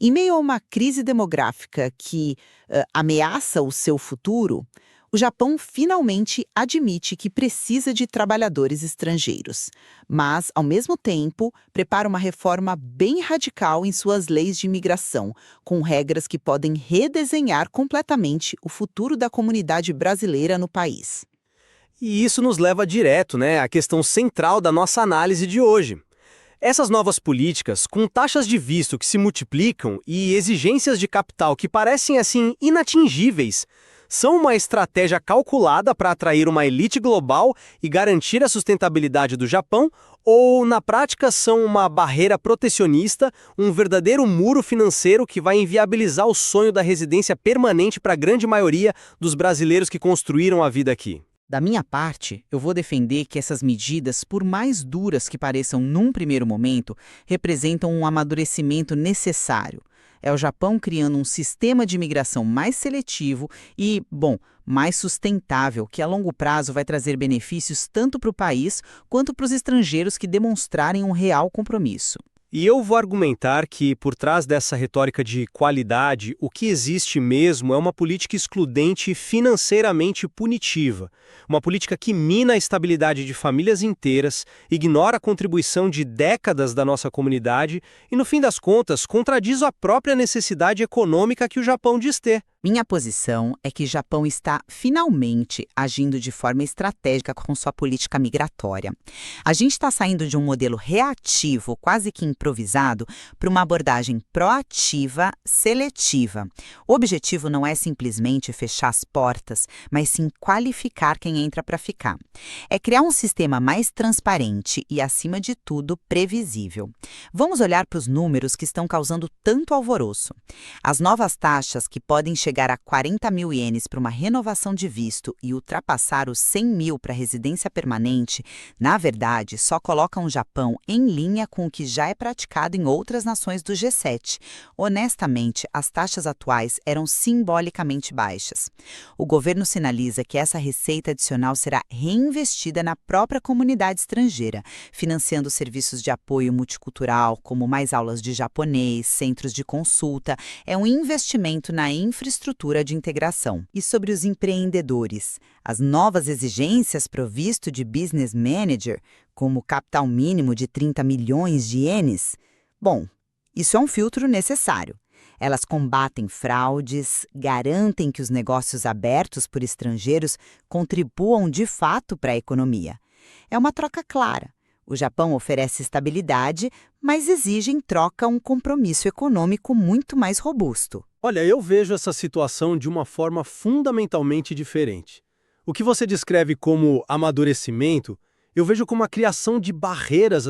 Em meio a uma crise demográfica que ameaça o seu futuro, o Japão finalmente admite que precisa de trabalhadores estrangeiros, mas, ao mesmo tempo, prepara uma reforma bem radical em suas leis de imigração, com regras que podem redesenhar completamente o futuro da comunidade brasileira no país. E isso nos leva direto, à questão central da nossa análise de hoje. Essas novas políticas, com taxas de visto que se multiplicam e exigências de capital que parecem assim inatingíveis, são uma estratégia calculada para atrair uma elite global e garantir a sustentabilidade do Japão, ou na prática são uma barreira protecionista, um verdadeiro muro financeiro que vai inviabilizar o sonho da residência permanente para a grande maioria dos brasileiros que construíram a vida aqui? Da minha parte, eu vou defender que essas medidas, por mais duras que pareçam num primeiro momento, representam um amadurecimento necessário. É o Japão criando um sistema de imigração mais seletivo e, mais sustentável, que a longo prazo vai trazer benefícios tanto para o país quanto para os estrangeiros que demonstrarem um real compromisso. E eu vou argumentar que, por trás dessa retórica de qualidade, o que existe mesmo é uma política excludente e financeiramente punitiva. Uma política que mina a estabilidade de famílias inteiras, ignora a contribuição de décadas da nossa comunidade e, no fim das contas, contradiz a própria necessidade econômica que o Japão diz ter. Minha posição é que o Japão está finalmente agindo de forma estratégica com sua política migratória. A gente está saindo de um modelo reativo, quase que improvisado, para uma abordagem proativa, seletiva. O objetivo não é simplesmente fechar as portas, mas sim qualificar quem entra para ficar. É criar um sistema mais transparente e, acima de tudo, previsível. Vamos olhar para os números que estão causando tanto alvoroço. As novas taxas que podem chegar a 40 mil ienes para uma renovação de visto e ultrapassar os 100 mil para residência permanente, na verdade, só colocam o Japão em linha com o que já é praticado em outras nações do G7. Honestamente, as taxas atuais eram simbolicamente baixas. O governo sinaliza que essa receita adicional será reinvestida na própria comunidade estrangeira, financiando serviços de apoio multicultural, como mais aulas de japonês, centros de consulta. É um investimento na infraestrutura de integração. E sobre os empreendedores, as novas exigências para o visto de Business Manager, como capital mínimo de 30 milhões de ienes, isso é um filtro necessário. Elas combatem fraudes, garantem que os negócios abertos por estrangeiros contribuam de fato para a economia. É uma troca clara. O Japão oferece estabilidade, mas exige em troca um compromisso econômico muito mais robusto. Olha, eu vejo essa situação de uma forma fundamentalmente diferente. O que você descreve como amadurecimento, eu vejo como a criação de barreiras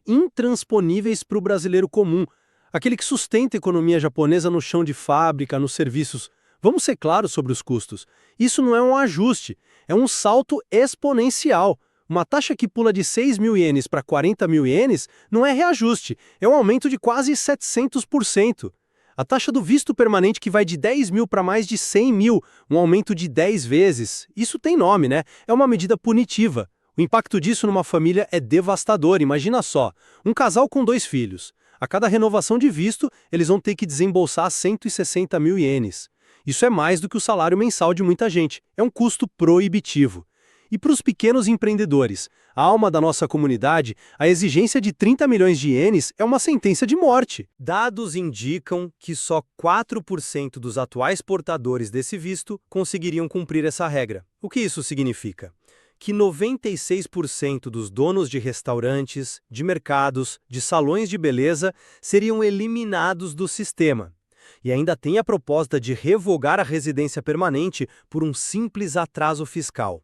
intransponíveis para o brasileiro comum, aquele que sustenta a economia japonesa no chão de fábrica, nos serviços. Vamos ser claros sobre os custos. Isso não é um ajuste, é um salto exponencial. Uma taxa que pula de 6 mil ienes para 40 mil ienes não é reajuste, é um aumento de quase 700%. A taxa do visto permanente que vai de 10 mil para mais de 100 mil, um aumento de 10 vezes. Isso tem nome, É uma medida punitiva. O impacto disso numa família é devastador, imagina só. Um casal com 2 filhos. A cada renovação de visto, eles vão ter que desembolsar 160 mil ienes. Isso é mais do que o salário mensal de muita gente. É um custo proibitivo. E para os pequenos empreendedores, a alma da nossa comunidade, a exigência de 30 milhões de ienes é uma sentença de morte. Dados indicam que só 4% dos atuais portadores desse visto conseguiriam cumprir essa regra. O que isso significa? Que 96% dos donos de restaurantes, de mercados, de salões de beleza seriam eliminados do sistema. E ainda tem a proposta de revogar a residência permanente por um simples atraso fiscal.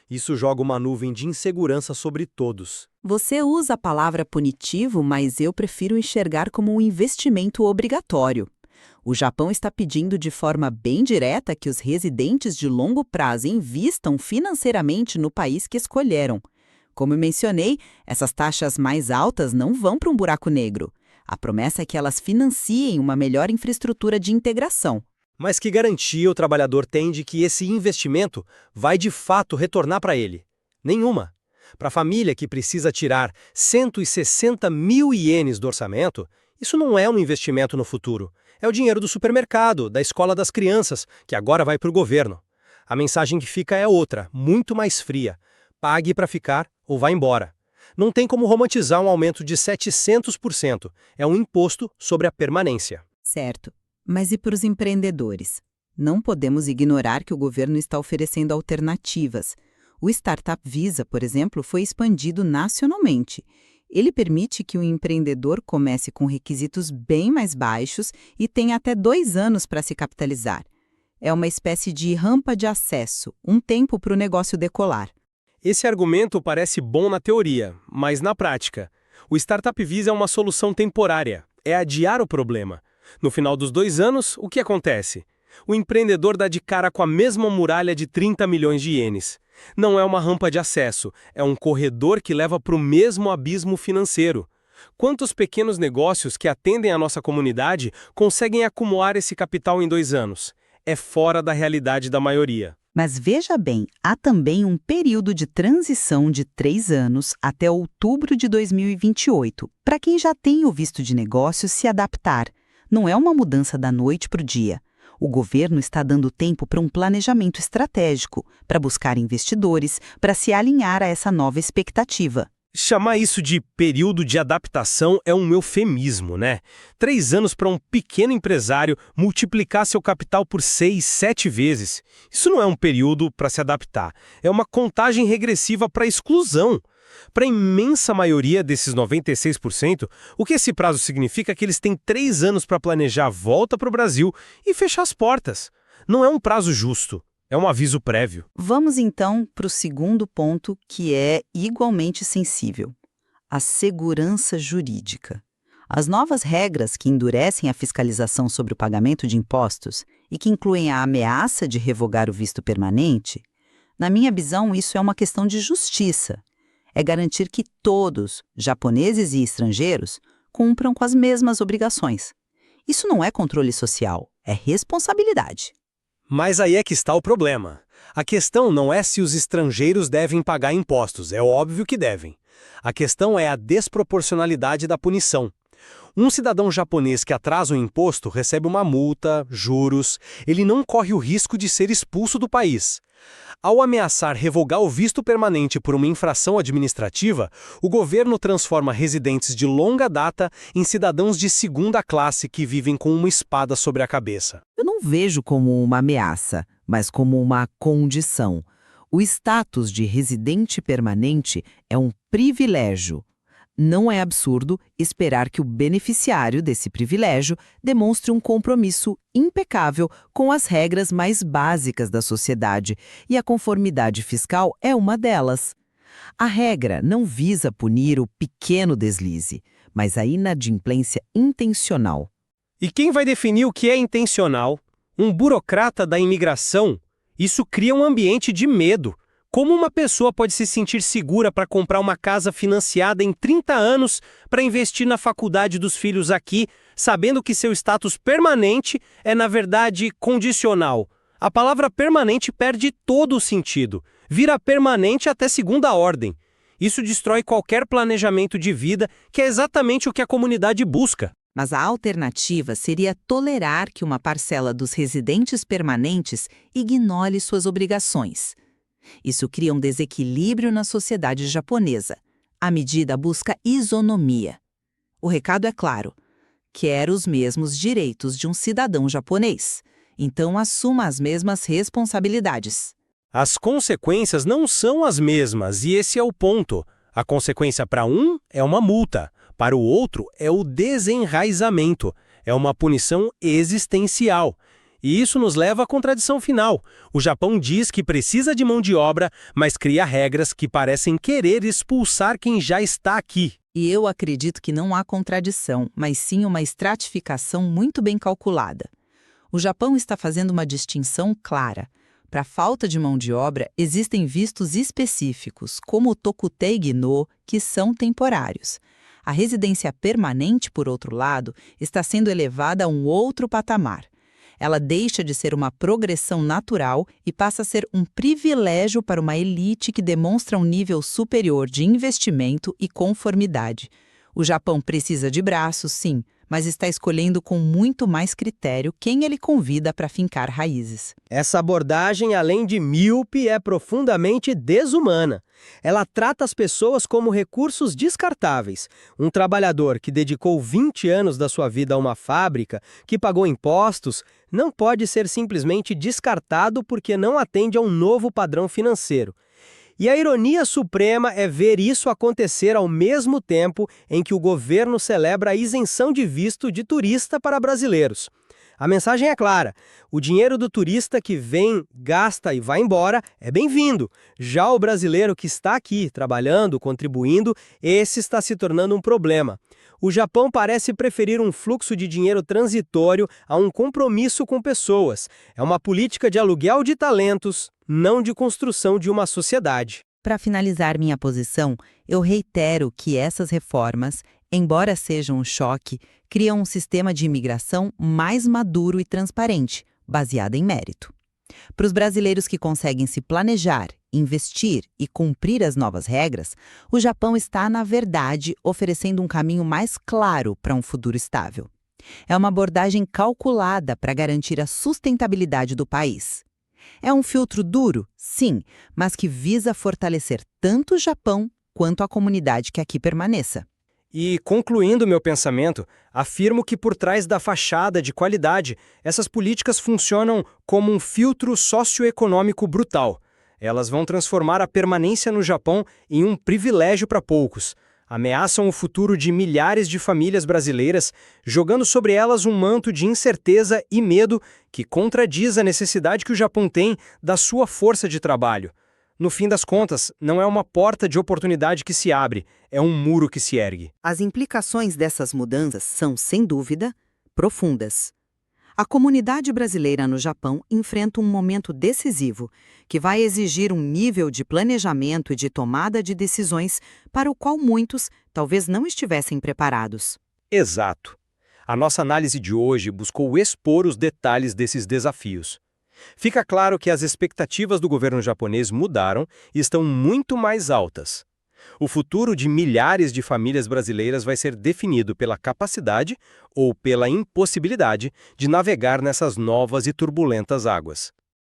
Isso joga uma nuvem de insegurança sobre todos. Você usa a palavra punitivo, mas eu prefiro enxergar como um investimento obrigatório. O Japão está pedindo de forma bem direta que os residentes de longo prazo invistam financeiramente no país que escolheram. Como eu mencionei, essas taxas mais altas não vão para um buraco negro. A promessa é que elas financiem uma melhor infraestrutura de integração. Mas que garantia o trabalhador tem de que esse investimento vai de fato retornar para ele? Nenhuma. Para a família que precisa tirar 160 mil ienes do orçamento, Isso não é um investimento no futuro. É o dinheiro do supermercado, da escola das crianças, que agora vai para o governo. A mensagem que fica é outra, muito mais fria. Pague para ficar ou vá embora. Não tem como romantizar um aumento de 700%. É um imposto sobre a permanência. Certo. Mas e para os empreendedores? Não podemos ignorar que o governo está oferecendo alternativas. O Startup Visa, por exemplo, foi expandido nacionalmente. Ele permite que o empreendedor comece com requisitos bem mais baixos e tenha até 2 anos para se capitalizar. É uma espécie de rampa de acesso, um tempo para o negócio decolar. Esse argumento parece bom na teoria, mas na prática, o Startup Visa é uma solução temporária, é adiar o problema. No final dos 2 anos, o que acontece? O empreendedor dá de cara com a mesma muralha de 30 milhões de ienes. Não é uma rampa de acesso, é um corredor que leva para o mesmo abismo financeiro. Quantos pequenos negócios que atendem a nossa comunidade conseguem acumular esse capital em 2 anos? É fora da realidade da maioria. Mas veja bem, há também um período de transição de 3 anos até outubro de 2028, para quem já tem o visto de negócio se adaptar. Não é uma mudança da noite para o dia. O governo está dando tempo para um planejamento estratégico, para buscar investidores, para se alinhar a essa nova expectativa. Chamar isso de período de adaptação é um eufemismo, né? 3 anos para um pequeno empresário multiplicar seu capital por 6, 7 vezes. Isso não é um período para se adaptar. É uma contagem regressiva para a exclusão. Para a imensa maioria desses 96%, o que esse prazo significa é que eles têm 3 anos para planejar a volta para o Brasil e fechar as portas. Não é um prazo justo. É um aviso prévio. Vamos então para o segundo ponto, que é igualmente sensível: a segurança jurídica. As novas regras que endurecem a fiscalização sobre o pagamento de impostos e que incluem a ameaça de revogar o visto permanente, na minha visão, isso é uma questão de justiça. É garantir que todos, japoneses e estrangeiros, cumpram com as mesmas obrigações. Isso não é controle social, é responsabilidade. Mas aí é que está o problema. A questão não é se os estrangeiros devem pagar impostos, é óbvio que devem. A questão é a desproporcionalidade da punição. Um cidadão japonês que atrasa um imposto recebe uma multa, juros, ele não corre o risco de ser expulso do país. Ao ameaçar revogar o visto permanente por uma infração administrativa, o governo transforma residentes de longa data em cidadãos de segunda classe que vivem com uma espada sobre a cabeça. Eu não vejo como uma ameaça, mas como uma condição. O status de residente permanente é um privilégio. Não é absurdo esperar que o beneficiário desse privilégio demonstre um compromisso impecável com as regras mais básicas da sociedade, e a conformidade fiscal é uma delas. A regra não visa punir o pequeno deslize, mas a inadimplência intencional. E quem vai definir o que é intencional? Um burocrata da imigração? Isso cria um ambiente de medo. Como uma pessoa pode se sentir segura para comprar uma casa financiada em 30 anos para investir na faculdade dos filhos aqui, sabendo que seu status permanente é, na verdade, condicional? A palavra permanente perde todo o sentido. Vira permanente até segunda ordem. Isso destrói qualquer planejamento de vida, que é exatamente o que a comunidade busca. Mas a alternativa seria tolerar que uma parcela dos residentes permanentes ignore suas obrigações. Isso cria um desequilíbrio na sociedade japonesa. A medida busca isonomia. O recado é claro: quer os mesmos direitos de um cidadão japonês. Então assuma as mesmas responsabilidades. As consequências não são as mesmas, e esse é o ponto. A consequência para um é uma multa, para o outro é o desenraizamento, é uma punição existencial. E isso nos leva à contradição final. O Japão diz que precisa de mão de obra, mas cria regras que parecem querer expulsar quem já está aqui. E eu acredito que não há contradição, mas sim uma estratificação muito bem calculada. O Japão está fazendo uma distinção clara. Para a falta de mão de obra, existem vistos específicos, como o Tokutei no, que são temporários. A residência permanente, por outro lado, está sendo elevada a um outro patamar. Ela deixa de ser uma progressão natural e passa a ser um privilégio para uma elite que demonstra um nível superior de investimento e conformidade. O Japão precisa de braços, sim, mas está escolhendo com muito mais critério quem ele convida para fincar raízes. Essa abordagem, além de míope, é profundamente desumana. Ela trata as pessoas como recursos descartáveis. Um trabalhador que dedicou 20 anos da sua vida a uma fábrica, que pagou impostos, não pode ser simplesmente descartado porque não atende a um novo padrão financeiro. E a ironia suprema é ver isso acontecer ao mesmo tempo em que o governo celebra a isenção de visto de turista para brasileiros. A mensagem é clara: o dinheiro do turista que vem, gasta e vai embora é bem-vindo. Já o brasileiro que está aqui, trabalhando, contribuindo, esse está se tornando um problema. O Japão parece preferir um fluxo de dinheiro transitório a um compromisso com pessoas. É uma política de aluguel de talentos, não de construção de uma sociedade. Para finalizar minha posição, eu reitero que essas reformas, embora sejam um choque, criam um sistema de imigração mais maduro e transparente, baseado em mérito. Para os brasileiros que conseguem se planejar, investir e cumprir as novas regras, o Japão está, na verdade, oferecendo um caminho mais claro para um futuro estável. É uma abordagem calculada para garantir a sustentabilidade do país. É um filtro duro, sim, mas que visa fortalecer tanto o Japão quanto a comunidade que aqui permaneça. E, concluindo meu pensamento, afirmo que por trás da fachada de qualidade, essas políticas funcionam como um filtro socioeconômico brutal. Elas vão transformar a permanência no Japão em um privilégio para poucos. Ameaçam o futuro de milhares de famílias brasileiras, jogando sobre elas um manto de incerteza e medo que contradiz a necessidade que o Japão tem da sua força de trabalho. No fim das contas, não é uma porta de oportunidade que se abre, é um muro que se ergue. As implicações dessas mudanças são, sem dúvida, profundas. A comunidade brasileira no Japão enfrenta um momento decisivo, que vai exigir um nível de planejamento e de tomada de decisões para o qual muitos talvez não estivessem preparados. Exato. A nossa análise de hoje buscou expor os detalhes desses desafios. Fica claro que as expectativas do governo japonês mudaram e estão muito mais altas. O futuro de milhares de famílias brasileiras vai ser definido pela capacidade ou pela impossibilidade de navegar nessas novas e turbulentas águas.